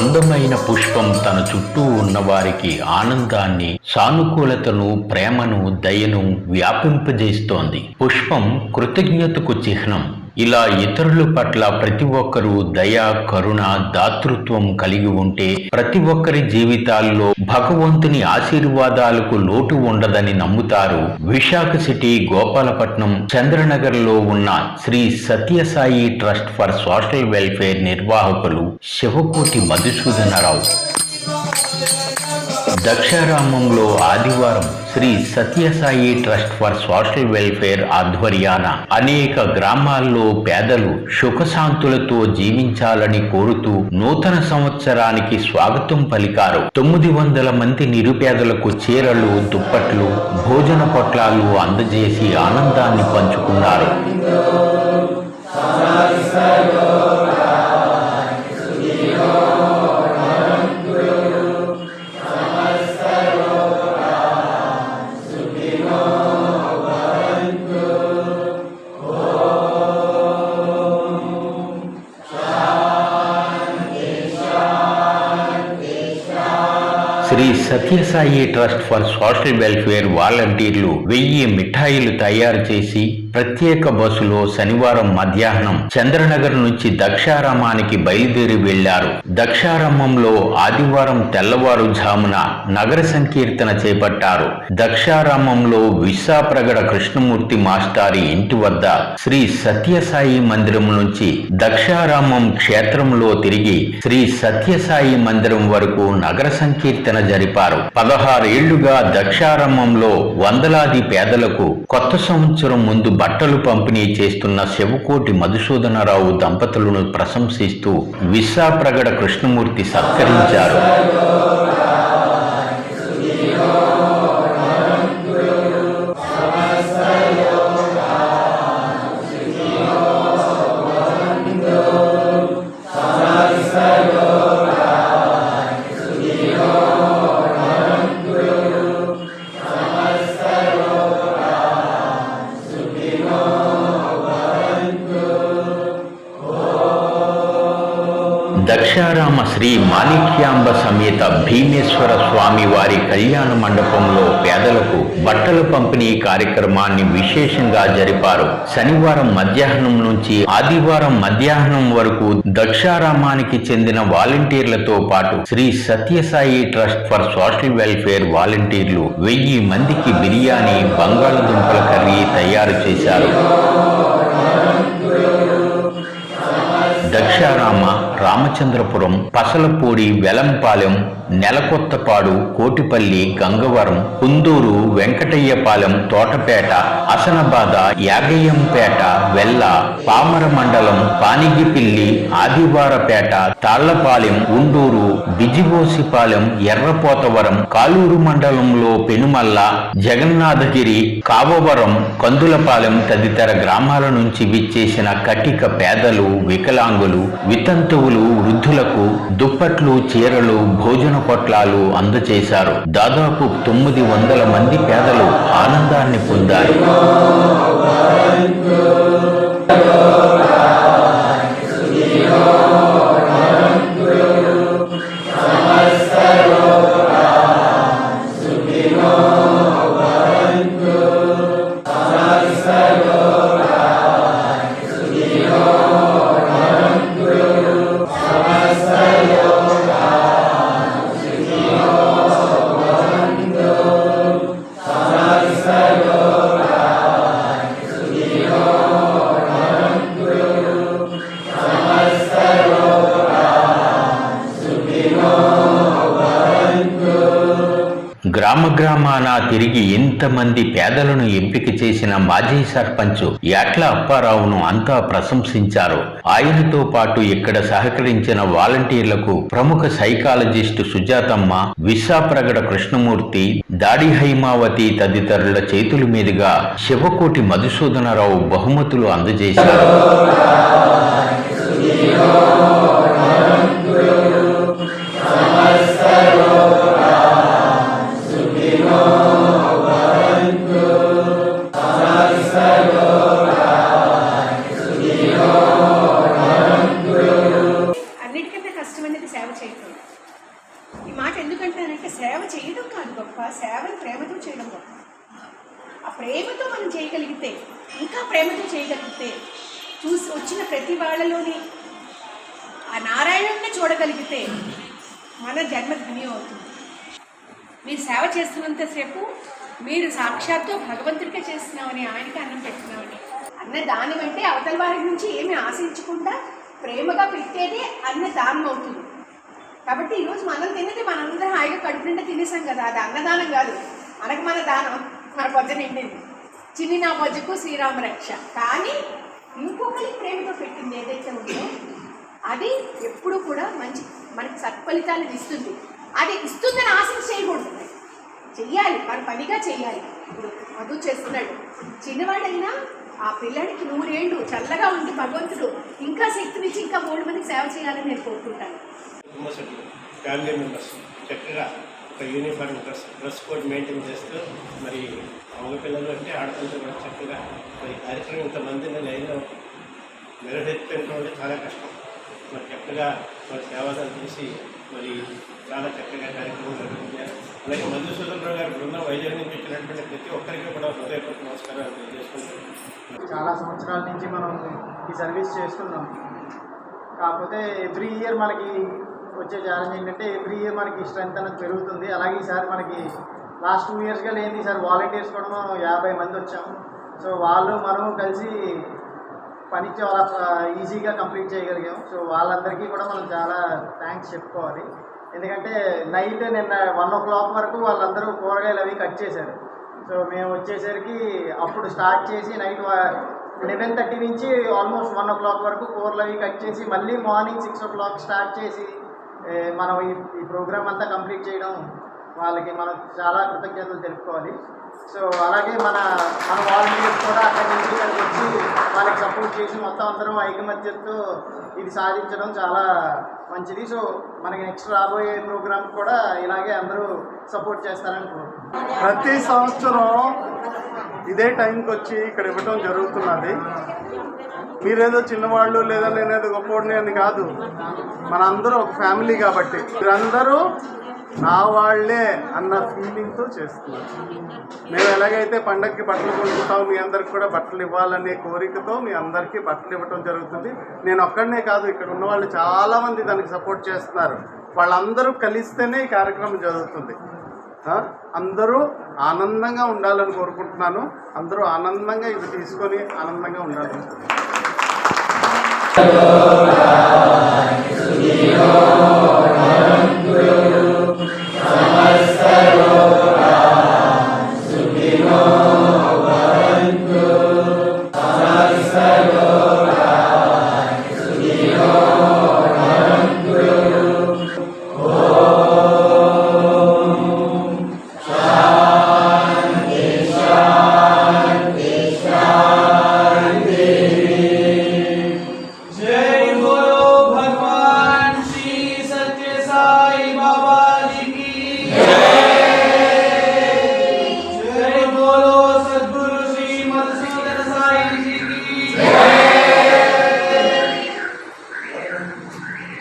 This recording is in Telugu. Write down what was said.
అందమైన పుష్పం తన చుట్టూ ఉన్న వారికి ఆనందాన్ని, సానుకూలతను, ప్రేమను, దయను వ్యాపింపజేస్తోంది. పుష్పం కృతజ్ఞతకు చిహ్నం. ఇలా ఇతరుల పట్ల ప్రతి ఒక్కరూ దయ, కరుణ, దాతృత్వం కలిగి ఉంటే ప్రతి ఒక్కరి జీవితాల్లో భగవంతుని ఆశీర్వాదాలకు లోటు ఉండదని నమ్ముతారు విశాఖ సిటీ, గోపాలపట్నం, చంద్రనగర్లో ఉన్న Shri Sathya Sai trust for social welfare నిర్వాహకులు శివకోటి మధుసూదనరావు. దక్షారామంలో ఆదివారం Shri Sathya Sai trust for social welfare ఆధ్వర్యాన అనేక గ్రామాల్లో పేదలు సుఖశాంతులతో జీవించాలని కోరుతూ నూతన సంవత్సరానికి స్వాగతం పలికారు. 900 మంది నిరుపేదలకు చీరలు, దుప్పట్లు, భోజన పొట్లాలు అందజేసి ఆనందాన్ని పంచుకున్నారు. Shri Sathya Sai trust for social welfare వాలంటీర్లు 1000 మిఠాయిలు తయారు చేసి ప్రత్యేక బస్సులో శనివారం మధ్యాహ్నం చంద్రనగర్ నుంచి దక్షారామానికి బయలుదేరి వెళ్లారు. దక్షారామంలో ఆదివారం తెల్లవారుజామున నగర సంకీర్తన చేపట్టారు. దక్షారామంలో విశాప్రగడ కృష్ణమూర్తి మాస్టారి ఇంటి వద్ద శ్రీ సత్యసాయి మందిరం నుంచి దక్షారామం క్షేత్రంలో తిరిగి శ్రీ సత్యసాయి మందిరం వరకు నగర సంకీర్తన జరిపారు. 16 ఏళ్లుగా దక్షారామంలో వందలాది పేదలకు కొత్త సంవత్సరం ముందు బట్టలు పంపిణీ చేస్తున్న శివకోటి మధుసూదనరావు దంపతులను ప్రశంసిస్తూ విశాప్రగడ కృష్ణమూర్తి సత్కరించారు. దక్షారామ శ్రీ మాణిక్యాంబ సమేత భీమేశ్వర స్వామి వారి కళ్యాణ మండపంలో పేదలకు బట్టల పంపిణీ కార్యక్రమాన్ని విశేషంగా జరిపారు. శనివారం మధ్యాహ్నం నుంచి ఆదివారం మధ్యాహ్నం వరకు దక్షారామానికి చెందిన వాలంటీర్లతో పాటు Shri Sathya Sai trust for social welfare వాలంటీర్లు 1000 మందికి బిర్యానీ, బంగాళదుంపల కర్రీ తయారు చేశారు. దక్షారామ, రామచంద్రపురం, పసలపూడి, వెలంపాలెం, నెలకొత్తపాడు, కోటిపల్లి, గంగవరం, కుందూరు, వెంకటయ్యపాలెం, తోటపేట, అసనబాద, యాగయ్యంపేట, వెల్ల, పామర మండలం, పానిగిపిల్లి, ఆదివారపేట, తాళ్లపాలెం, ఉండూరు, బిజిబోసిపాలెం, ఎర్రపోతవరం, కాలూరు మండలంలో పెనుమల్ల, జగన్నాథగిరి, కావవరం, కందులపాలెం తదితర గ్రామాల నుంచి విచ్చేసిన కటిక పేదలు, వికలాంగులు, వితంతువులు, వృద్ధులకు దుప్పట్లు, చీరలు, భోజన పొట్లాలు అందజేశారు. దాదాపు 900 మంది పేదలు ఆనందాన్ని పొందారు. గ్రామాన తిరిగి ఇంతమంది పేదలను ఎంపిక చేసిన మాజీ సర్పంచ్ యాట్ల అప్పారావును అంతా ప్రశంసించారు. ఆయనతో పాటు ఇక్కడ సహకరించిన వాలంటీర్లకు ప్రముఖ సైకాలజిస్టు సుజాతమ్మ, విశాప్రగడ కృష్ణమూర్తి, దాడి హైమావతి తదితరుల చేతుల మీదుగా శివకోటి మధుసూదనరావు బహుమతులు అందజేశారు. అన్నిటికన్నా కష్టమైనది సేవ చేయటం. ఎందుకంటానంటే సేవ చేయడం కాదు గొప్ప, సేవను ప్రేమతో చేయడం గొప్ప. ఆ ప్రేమతో మనం చేయగలిగితే, ఇంకా ప్రేమతో చేయగలిగితే, చూసి వచ్చిన ప్రతి వాళ్ళలోని ఆ నారాయణుడిని చూడగలిగితే మన జన్మ ధన్యం అవుతుంది. మీరు సేవ చేస్తున్నంతసేపు మీరు సాక్షాత్తు భగవంతుడికే చేస్తున్నామని, ఆయనకి అన్నం పెడుతున్నామని. అన్నదానం అంటే అవతల వారి నుంచి ఏమి ఆశించకుండా ప్రేమగా పెట్టేదే అన్నదానం అవుతుంది. కాబట్టి ఈరోజు మనం తిన్నది మనందరం హాయిగా కడుపు నిండా తినేసాం కదా, అది అన్నదానం కాదు, మనకు మన దానం, మన పొద్దు నిండింది. చిన్ని నా పొజ్జకు శ్రీరామ రక్ష. కానీ ఇంకొకరికి ప్రేమతో పెట్టింది ఏదైతే ఉందో అది ఎప్పుడు కూడా మనకి సత్ఫలితాలను ఇస్తుంది. అది ఇస్తుందని ఆశించి చేయకూడదు, చెయ్యాలి, మన పనిగా చెయ్యాలి. ఇప్పుడు మధు చేస్తున్నాడు, చిన్నవాడైనా ఆ పిల్లడికి 100 ఏళ్ళు చల్లగా ఉండి భగవంతుడు ఇంకా శక్తినిచ్చి ఇంకా 3 మందికి సేవ చేయాలని నేను కోరుకుంటాను. ఫ్యామిలీ మెంబర్స్ చక్కగా ఒక యూనిఫామ్ డ్రెస్ కోడ్ మెయింటైన్ చేస్తూ, మరి మగపిల్లలు అంటే ఆడపిల్లలు కూడా చక్కగా మరి కార్యక్రమం ఇంతమందిని లైన్లో నిర్వహించడం చాలా కష్టం. మరి చక్కగా మరి సేవాదాలు చేసి మరి చాలా చక్కగా కార్యక్రమం నిర్వహించారు. అలాగే మధుసూదనరావు గారి బృందం వైజాగ్ నుంచి వచ్చినటువంటి ప్రతి ఒక్కరికి కూడా హృదయపూర్వక నమస్కారాలు తెలియజేసుకుంటాం. చాలా సంవత్సరాల నుంచి మనం ఈ సర్వీస్ చేస్తున్నాం. కాకపోతే ఎవ్రీ ఇయర్ మనకి వచ్చే ఛాలెంజ్ ఏంటంటే ఎవ్రీ ఇయర్ మనకి స్ట్రెంత్ అనేది పెరుగుతుంది. అలాగే ఈసారి మనకి లాస్ట్ 2 ఇయర్స్గా లేని ఈసారి వాలంటీర్స్ కూడా మనం 50 మంది వచ్చాము. సో వాళ్ళు మనము కలిసి పని చాలా ఈజీగా కంప్లీట్ చేయగలిగాం. సో వాళ్ళందరికీ కూడా మనం చాలా థ్యాంక్స్ చెప్పుకోవాలి. ఎందుకంటే నైట్ నిన్న 1 o'clock వరకు వాళ్ళందరూ కూరగాయలు అవి కట్ చేశారు. సో మేము వచ్చేసరికి అప్పుడు స్టార్ట్ చేసి నైట్ 11:30 నుంచి ఆల్మోస్ట్ 1 o'clock వరకు కూరలు అవి కట్ చేసి మళ్ళీ మార్నింగ్ 6 o'clock స్టార్ట్ చేసి మనం ఈ ప్రోగ్రామ్ అంతా కంప్లీట్ చేయడం వాళ్ళకి మనం చాలా కృతజ్ఞతలు తెలుపుకోవాలి. సో అలాగే మన వాలంటీర్స్ కూడా అక్కడి నుంచి ఇక్కడికి వచ్చి వాళ్ళకి సపోర్ట్ చేసి మొత్తం అందరం ఐకమత్యంతో ఇది సాధించడం చాలా మంచిది. సో మనకి నెక్స్ట్ రాబోయే ప్రోగ్రామ్ కూడా ఇలాగే అందరూ సపోర్ట్ చేస్తారని కోరుకుంటున్నాను. ప్రతి సంవత్సరం ఇదే టైంకి వచ్చి ఇక్కడ ఇవ్వటం జరుగుతున్నది. మీరేదో చిన్నవాళ్ళు లేదా నేనేదో గొప్పవాడిని అని కాదు, మనందరూ ఒక ఫ్యామిలీ కాబట్టి మీరందరూ నా వాళ్ళే అన్న ఫీలింగ్తో చేస్తున్నారు. మేము ఎలాగైతే పండగకి బట్టలు కొనుక్కుంటాం, మీ అందరికి కూడా బట్టలు ఇవ్వాలనే కోరికతో మీ అందరికీ బట్టలు ఇవ్వటం జరుగుతుంది. నేను ఒక్కడనే కాదు, ఇక్కడ ఉన్న వాళ్ళు చాలామంది దానికి సపోర్ట్ చేస్తున్నారు. వాళ్ళందరూ కలిస్తేనే ఈ కార్యక్రమం జరుగుతుంది. అందరూ ఆనందంగా ఉండాలని కోరుకుంటున్నాను. అందరూ ఆనందంగా ఇది తీసుకొని ఆనందంగా ఉండాలని కోరుకుంటున్నాను.